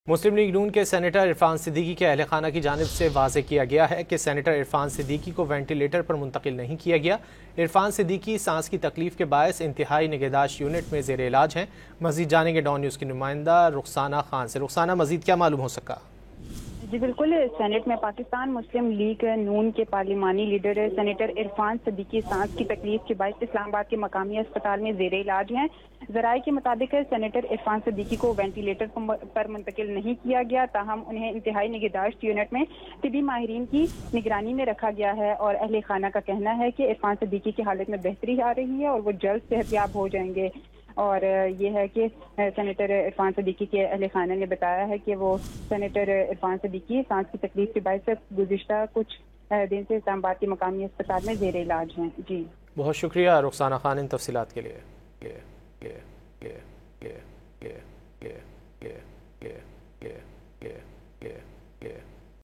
مسلم league نون کے senator Irfan Siddiqui کے اہل خانہ کی جانب سے واضح کیا گیا ہے کہ سینیٹر عرفان صدیقی کو وینٹیلیٹر پر منتقل نہیں کیا گیا۔ عرفان صدیقی سانس کی تکلیف کے باعث انتہائی نگہداشت یونٹ میں زیر علاج ہیں۔ مزید جانیں گے ڈان نیوز کی نمائندہ رخسانہ خان سے۔ رخسانہ، مزید کیا معلوم ہو سکا؟ جی بالکل، سینٹ میں پاکستان مسلم لیگ نون کے پارلیمانی لیڈر سینیٹر عرفان صدیقی سانس کی تکلیف کے باعث اسلام آباد کے مقامی اسپتال میں زیر علاج ہیں۔ ذرائع کے مطابق سینیٹر عرفان صدیقی کو وینٹیلیٹر پر منتقل نہیں کیا گیا، تاہم انہیں انتہائی نگہداشت یونٹ میں طبی ماہرین کی نگرانی میں رکھا گیا ہے، اور اہل خانہ کا کہنا ہے کہ عرفان صدیقی کی حالت میں بہتری آ رہی ہے اور وہ جلد صحت یاب ہو جائیں گے۔ اور یہ ہے کہ سینیٹر عرفان صدیقی کے اہل خانہ نے بتایا ہے کہ وہ سینیٹر عرفان صدیقی سانس کی تکلیف کے باعث گزشتہ کچھ دن سے اسلام آباد کے مقامی اسپتال میں زیر علاج ہیں۔ جی بہت شکریہ رخسانہ خان ان تفصیلات کے لیے۔